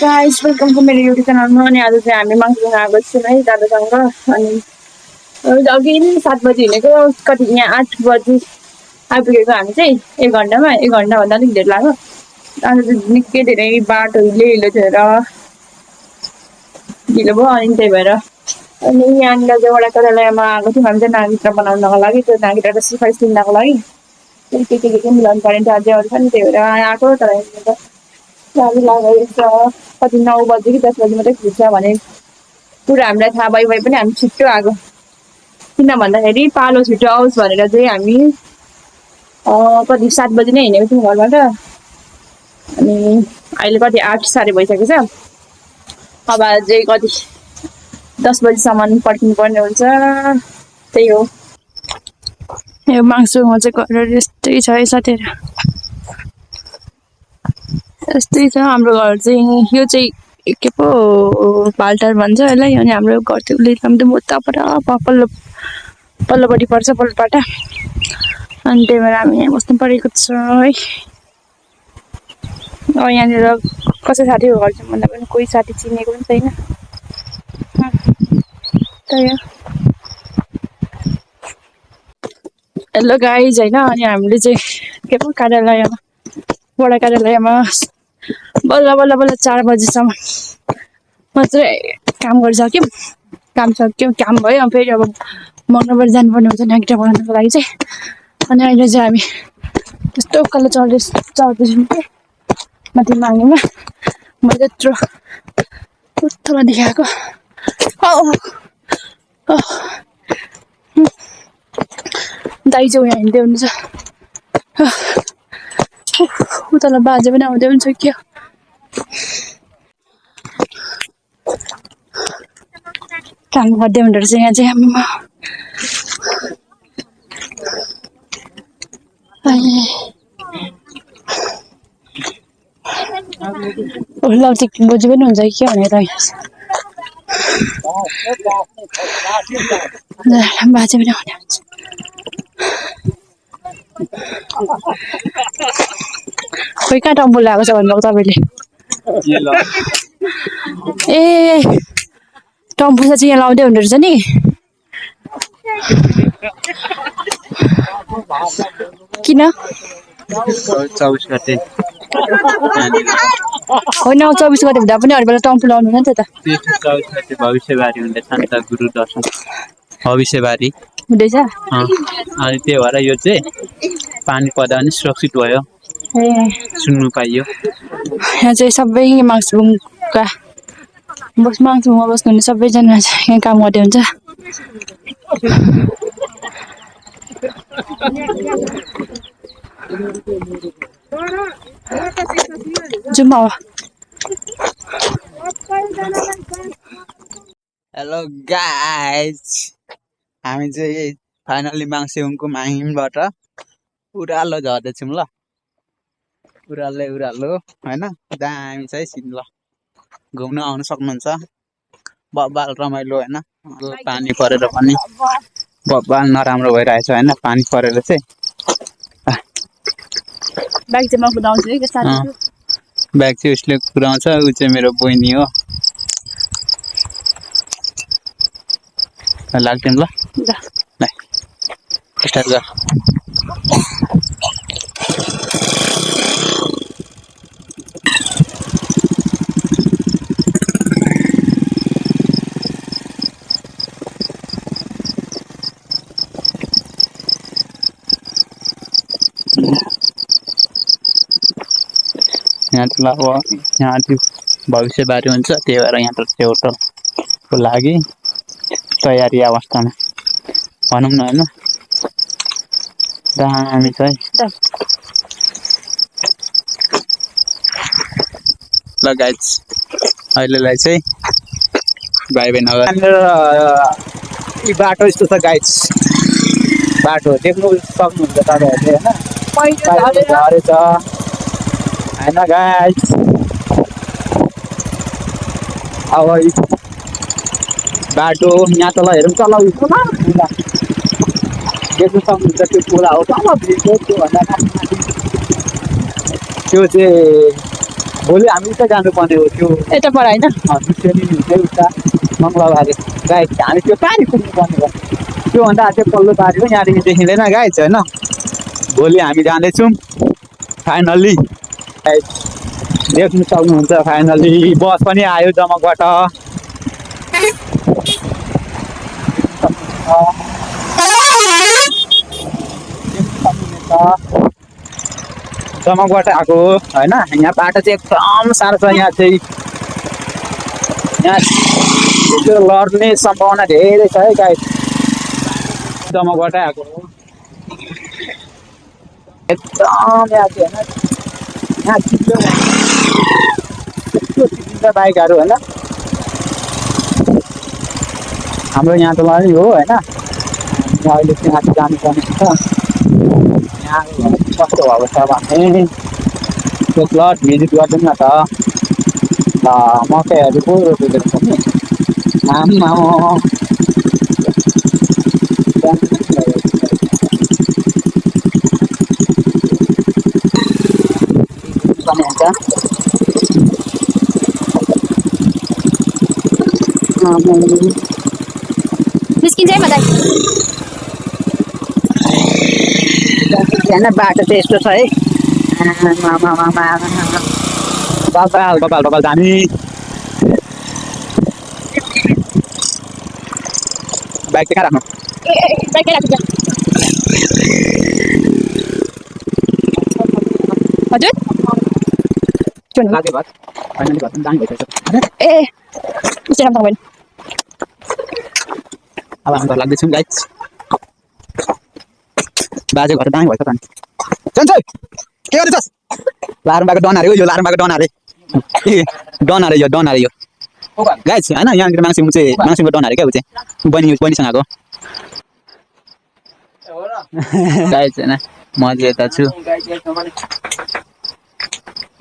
Guys welcome two मेरो YouTube च्यानलमा। अनि आज चाहिँ हामी माङ्सिङ आएको छौँ है दादासँग। अनि अघि नै 7 बजी हिँडेको, कति यहाँ 8 बजी आइपुगेको हामी चाहिँ। 1 घन्टामा 1 घन्टाभन्दा अलिक धेरै लाग्यो। आज चाहिँ निकै धेरै बाटो हिलो थियो र ढिलो भयो। अनि त्यही भएर अनि यहाँनिर चाहिँ वडा कार्यालयमा आएको थियौँ हामी चाहिँ नागरिकता बनाउनको लागि, त्यो नागरिकता सिफारिस लिनको लागि। के मिलाउनु पर्ने थियो अझै अरू पनि, त्यही भएर आएको। तर गाडी लागेको कति 9 बजी कि 10 बजी मात्रै खुल्छ भने पुरा हामीलाई थाहा भइ पनि हामी छिट्टो आएको। किन भन्दाखेरि पालो छिटो आओस् भनेर चाहिँ हामी कति 7 बजी नै हिँडेको थियौँ घरबाट। अनि अहिले कति 8 साढे भइसकेको छ। अब चाहिँ कति 10 बजीसम्म पर्खिनु पर्ने हुन्छ। त्यही हो, यो माङ्सुङमा चाहिँ घर यस्तै छ है साथीहरू। यस्तै छ हाम्रो घर चाहिँ। यो चाहिँ के पो पाल्टार भन्छ यसलाई। अनि हाम्रो घर चाहिँ उसले उताबाट पल्लोपट्टि पर्छ, पल्लोपट्टा। अनि त्यही भएर हामी यहाँ बस्नु परेको छ है। यहाँनिर कसै साथीको घर छ भन्दा पनि कोही साथी चिनेको पनि छैन। त्यही हो। हेलो गाइज होइन। अनि हामीले चाहिँ के पो कार्यालयमा, वडा कार्यालयमा बल्ल 4 बजीसम्म मात्रै काम गरिसक्यौँ। काम भयो। फेरि अब मङ्गलबार जानुपर्ने हुन्छ नागरिकता बनाउनको लागि चाहिँ। अनि अहिले चाहिँ हामी त्यस्तो उकालो चढ्दैछौँ कि माथि माग्नेमा। म त्यत्रो उत्थोमा देखाएको। दाइ चाहिँ यहाँ हिँड्दै हुनुहुन्छ। उता बाजे पनि आउँदै हुन्छ क्या। काम गर्दै हुँदो रहेछ यहाँ चाहिँ। आम्मा लजिक बोजू पनि हुन्छ कि के भनेर बाजे पनि आउने हुन्छ। खोइ कहाँ टम्पू लगाएको छ भन्नुभएको तपाईँले? ए टम्पू चाहिँ यहाँ लाउँदै हुँदो रहेछ नि। किन? 24 गते होइन, 24 गते हुँदा पनि अरू बेला टम्पू लाउनु न त। 24 गते भविष्यवारी हुँदैछ नि त, गुरु दर्शन भविष्यवारी हुँदैछ। अनि त्यही भएर यो चाहिँ पानी पर्दा पनि सुरक्षित भयो, सुन्नु पाइयो। यहाँ चाहिँ सबै माङ्सुङमा बस्नुहुने सबैजना यहाँ काम गर्दै हुन्छ। जुम्मा हो। हेलो गाइज, हामी चाहिँ फाइनली माङ्सिङको माहिमबाट उरालो झर्दैछौँ ल। उरालो होइन, दामी चाहिँ सिन ल। घुम्न आउनु सक्नुहुन्छ। बब्बाल रमाइलो होइन। पानी परेर पनि बब्बाल नराम्रो भइरहेछ होइन, पानी परेर चाहिँ। ब्याग चाहिँ म कुदाउँछु है के साथी। ब्याग चाहिँ उसले कुदाउँछ, ऊ चाहिँ मेरो बहिनी हो। लाग्दैन ल, स्टार्ट गर। यहाँ त अब यहाँ चाहिँ भविष्यवारी हुन्छ, त्यही भएर यहाँ त त्यो होटलको लागि तयारी अवस्थामा भनौँ न होइन। दामी छ है। ल गाइज, अहिलेलाई चाहिँ बाई बाई नगर। यी बाटो यस्तो छ गाइज, बाटो देख्नु सक्नुहुन्छ तपाईँहरूले होइन। झरेछ होइन गाइज। अब बाटो यहाँ तल हेरौँ, तल देख्नु सक्नुहुन्छ त्यो पुरा हो तल ब्रिज हो। त्योभन्दा त्यो चाहिँ भोलि हामी उता जानुपर्ने हो त्यो यता पर होइन उता मङ्गलबारे गाइज हामी त्यो पानी पुग्नु पर्ने भयो त्योभन्दा अझै पल्लो बारी हो यहाँदेखि देखिँदैन गाइज होइन भोलि हामी जाँदैछौँ फाइनल्ली देख्नु सक्नुहुन्छ फाइनल्ली बस पनि आयो जमकबाट जमकबाट आएको होइन यहाँ बाटो चाहिँ एकदम साह्रो छ यहाँ चाहिँ यहाँ त्यो लड्ने सम्भावना धेरै छ है गाइस जमकबाट आएको हो एकदम यहाँ चाहिँ होइन यहाँ चिप्लिन्छ बाइकहरू होइन हाम्रो यहाँ त लडी हो होइन अहिले त्यहाँ जानुपर्ने छ यहाँ कस्तो भएको छ भने त्यो प्लट भिजिट गरिदिउँ न त ल मकैहरू पो रोपेको छ नि आम्मा निस्किन्छ है मलाई होइन बाटो चाहिँ यस्तो छ है कपाल कपाल कपाल दामी बाइक चाहिँ कहाँ राख्नु हजुर लाग्यो घर फाइनली घर पनि दामी भइसकेछ ए त्यसै राम्रो भयो अब हामी घर लाग्दैछौँ गाइस बाजे घर दामी भएछ त नि चन्छ के गर्दैछस् लारुम्बाको डन अरे हो यो लारुम्बाको डन अरे ए डन अरे यो गाइस होइन यहाँनिर मान्छेको डन अरे क्या ऊ चाहिँ बहिनीसँग आएको गाइस होइन म चाहिँ यता छु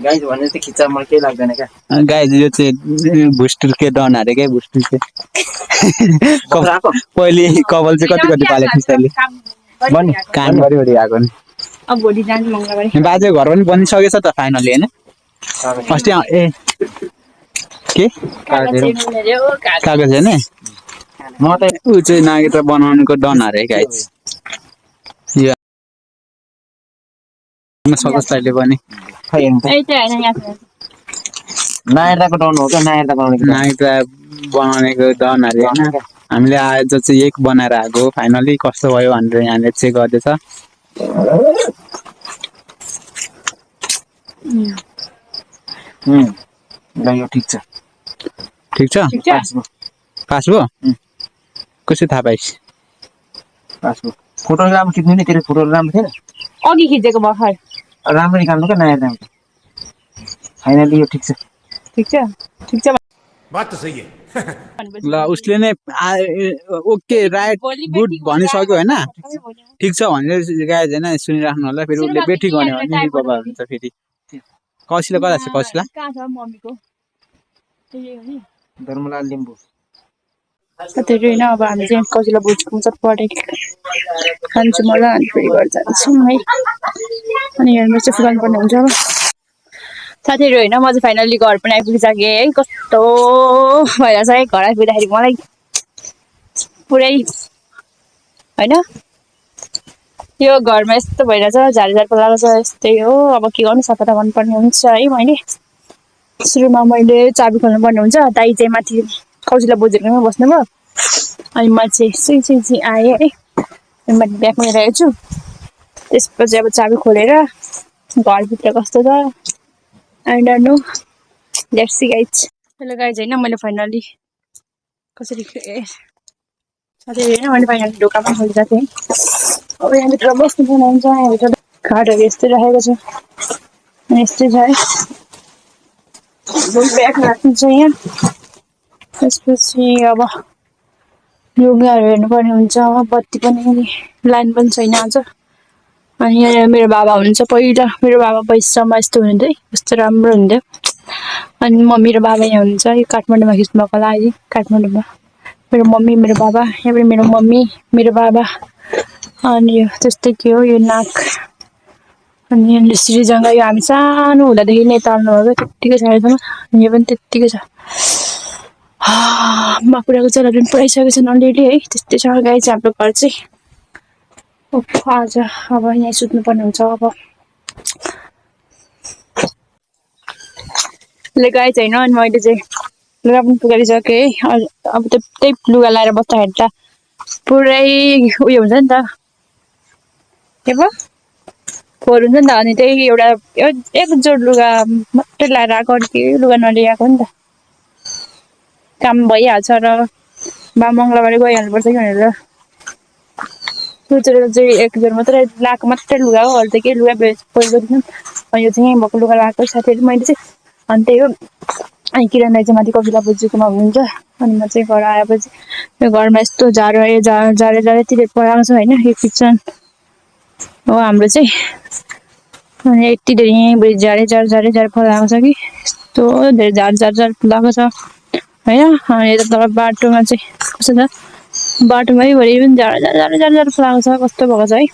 गाइज भने चाहिँ खिच्चा मलाई केही लाग्दैन क्या गाइस यो चाहिँ भुस्टुर के डन अरे क्या भुस्टुर चाहिँ पहिले कपाल चाहिँ कति कति पाले फिस्टाले काम गरी आएको नि अब भोलि जान्छु मङ्गलबारे बाजे घर पनि बनिसकेछ त फाइनली होइन अस्ति ए के कागज होइन म त ऊ चाहिँ नागेर बनाउनुको डन अरे गाइस यो सकोस् तैँले पनि खै हेर्नु त नहेर्दाको डाउन हो क्या नहेर्दा बनाउने नागेर बनाउनेको डन अरे होइन हामीले आज चाहिँ एक बनाएर आएको फाइनली कस्तो भयो भनेर यहाँले चेक गर्दैछ ल यो ठिक छ ठिक छ पास भयो कसरी थाहा पाइस् पासबुक फोटो राम्रो खिच्नु नि तेरो फोटो राम्रो थिएन अघि खिचेको भर्खर राम्रो निकाल्नु क्या नहेर्दा फाइनली यो ठिक छ बात तो सही है ल उसले नै ओके राइट गुड भनिसक्यो होइन ठिक छ भनेर गाइज होइन सुनिराख्नु होला फेरि उसले बेठी गऱ्यो भने नि बाबा हुन्छ फेरि कौशिला कता छ कौशिला कहाँ छ मम्मीको धर्मलाल लिम्बू साथीहरू होइन अब हामी चाहिँ कजिला बुझ्छौँ पढेको खान्छु मलाई अनि फेरि घर जान्छौँ है अनि हेर्नु चाहिँ फुलाउनु पर्ने हुन्छ अब साथीहरू होइन म चाहिँ फाइनल्ली घर पनि आइपुगिसकेँ है कस्तो भइरहेछ है घर आइपुग्दाखेरि मलाई पुरै होइन यो घरमा यस्तो भइरहेछ झारझार पलाएको छ यस्तै हो अब के गर्नु सफा त गर्नुपर्ने हुन्छ है मैले सुरुमा मैले चाबी खोल्नु पर्ने हुन्छ दाइ चाहिँ माथि कौजिला बोजूहरूमै बस्नुभयो अनि म चाहिँ सुई आएँ है म ब्यागमा लिइरहेको छु त्यसपछि अब चाबी खोलेर घरभित्र कस्तो छ I don't know let's see guys hello guys होइन मैले फाइनली कसरी साथीहरू होइन मैले फाइनली ढोकामा खोलिरहेको थिएँ अब यहाँभित्र बस्नु पर्ने हुन्छ यहाँभित्र खाटहरू यस्तै राखेको छ अनि यस्तै छ है ब्याग राख्नु छ यहाँ त्यसपछि अब लुगाहरू हेर्नुपर्ने हुन्छ बत्ती पनि लाइन पनि छैन आज अनि यहाँ मेरो बाबा हुनुहुन्छ पहिला मेरो बाबा पैसामा यस्तो हुनुहुन्थ्यो कस्तो राम्रो हुन्थ्यो अनि मम्मी र बाबा यहाँ हुनुहुन्छ यो काठमाडौँमा खिच्नु भएको होला अहिले काठमाडौँमा मेरो मम्मी मेरो बाबा यहाँ पनि मेरो मम्मी मेरो बाबा अनि यो त्यस्तै के हो यो नाक अनि यहाँनिर श्रीजङ्गा यो हामी सानो हुँदादेखि नै ताल्नु भएको त्यत्तिकै छ अहिलेसम्म अनि यो पनि त्यत्तिकै छ माकुराको जराहरू पनि पुऱ्याइसकेको छन् अलिअलि है त्यस्तै छ गाई चाहिँ हाम्रो घर चाहिँ आज अब यहाँ सुत्नुपर्ने हुन्छ अब ले गाई चाहिँ होइन अनि मैले चाहिँ लुगा पनि पुगाइसकेँ है अब त्यही लुगा लगाएर बस्दाखेरि त पुरै उयो हुन्छ नि त के पो फोहोर हुन्छ नि त अनि त्यही एउटा एक जोड लुगा मात्रै लगाएर आएको अरू केही लुगा नलिएको नि त काम भइहाल्छ र मङ्गलबार गइहाल्नुपर्छ कि भनेर सोचेर चाहिँ एक जोड मात्रै लगाएको मात्रै लुगा हो अरू त केही लुगा पहिरोदिन अनि यो चाहिँ यहीँ भएको लुगा लगाएको साथीहरू मैले चाहिँ अनि त्यही हो अनि किरण दाइ चाहिँ माथि कपिला बोजूकोमा हुनुहुन्छ अनि म चाहिँ घर आएपछि यो घरमा यस्तो झारेतिर पराएको छ होइन यो किचन हो हाम्रो चाहिँ अनि यति धेरै यहीँभरि झारे फलाएको छ कि यस्तो धेरै झार फुलाएको छ होइन अनि यता तल बाटोमा चाहिँ कस्तो छ बाटोमै भरि पनि झार फुलाएको छ कस्तो भएको छ है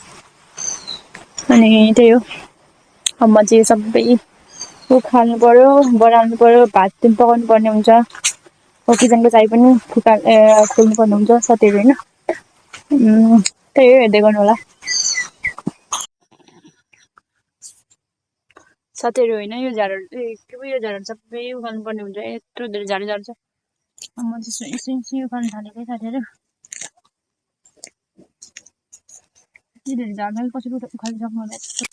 अनि त्यही हो अब म चाहिँ सबै खानु पर्यो बनाउनु पर्यो भात पनि पकाउनु पर्ने हुन्छ किचनको चाइ पनि खोल्नु पर्ने हुन्छ साथीहरू होइन त्यही हो हेर्दै गर्नु होला साथीहरू होइन यो झारहरू यो झारहरू सबै उखाल्नु पर्ने हुन्छ यत्रो धेरै झार छ म चाहिँ यसो उखाल्नु थालेको है साथीहरू यति धेरै झारमा कसरी उखालिसक्नु होला यस्तो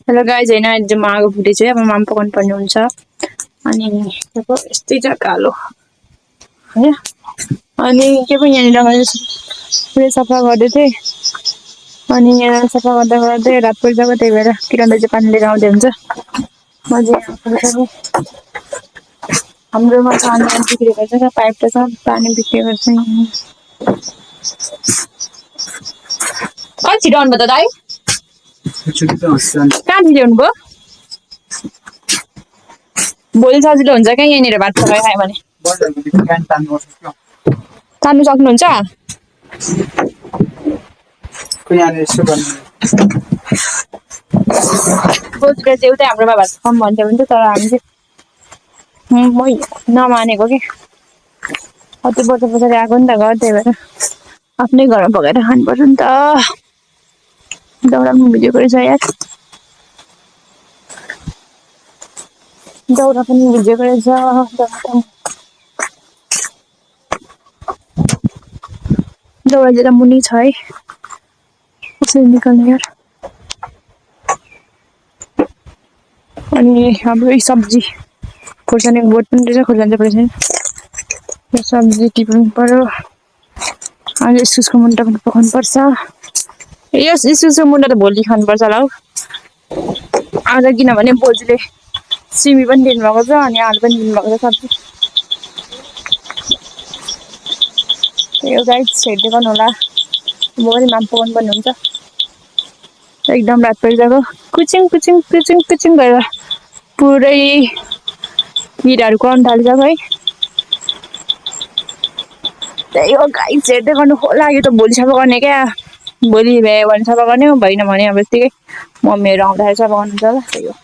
हेलो गाइज होइन अहिले चाहिँ म आगो फुटेछु है अब माम पकाउनु पर्ने हुन्छ अनि यस्तै छ कालो होइन अनि के पो यहाँनिर मैले पुरै सफा गर्दै थिएँ अनि यहाँ सफा गर्दै रात परिसक्यो त्यही भएर किरण दाइ चाहिँ पानी लिएर आउँदै हुन्छ म चाहिँ हाम्रोमा पानी बिग्रेको छ पाइप त छ पानी बिग्रेको छ कति छिटो आउनुभयो त दाइ कहाँ ल्याउनु भयो भोलि सजिलो हुन्छ क्या यहाँनिर भात पकाएर खायो भने तान्नु सक्नुहुन्छ बोजूले चाहिँ उतै हाम्रोमा भात पकाउँ भन्थ्यो भने तर हामी चाहिँ मै नमानेको कि कति वर्ष पछाडि आएको नि त घर त्यही भएर आफ्नै घरमा पकाएर खानुपर्छ नि त दाउरा पनि भिजेको रहेछ यार दाउरा पनि भिजेको रहेछ दाउरा चाहिँ मुनि छ है कसरी निकाल्ने यार अनि हाम्रो सब्जी खोर्सानीको बोट पनि रहेछ खोर्सानी चाहिँ छैन यो सब्जी टिप्नु पर्यो आज इस्कुसको मुन्टा पनि पकाउनु पर्छ यो इस्कुसको मुन्टा त भोलि खानुपर्छ होला हौ आज किनभने बोजूले सिमी पनि दिनुभएको छ अनि आलु पनि दिनुभएको छ सब्जी यो गाइस हेर्दै गर्नु होला म पनि माम पकाउनु पर्ने हुन्छ एकदम रात परिसक्यो कुचिङ गरेर पुरै किराहरू कराउनु थालिसक्यो है त्यही हो गाइस हेर्दै गर्नु होला यो त भोलि सफा गर्ने क्या भोलि भ्यायो भने सफा गर्ने हो भएन भने अब यत्तिकै मम्मीहरू आउँदाखेरि सफा गर्नुहुन्छ होला त्यही हो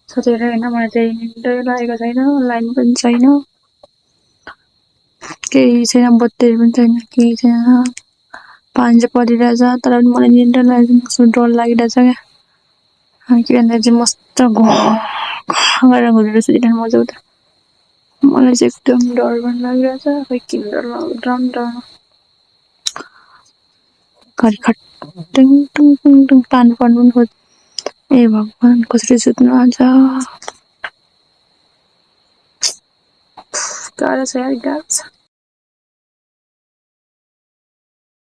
साथीहरू होइन मलाई चाहिँ निकै लागेको छैन लाइन पनि छैन केही छैन बत्तीहरू पनि छैन केही छैन पानी चाहिँ परिरहेछ तर पनि मलाई निकै लागेको डर लागिरहेछ क्या किरण दाइ चाहिँ मस्त गरेर घुरेर सुतिरहनु मजा आउँछ मलाई चाहिँ एकदम डर पनि लागिरहेछ खै किन डर घरि खट टुङ तान्नु पर्नु पनि खोज्छ ए भगवान् कसरी सुत्नु आज गाह्रो छ यार गाह्रो छ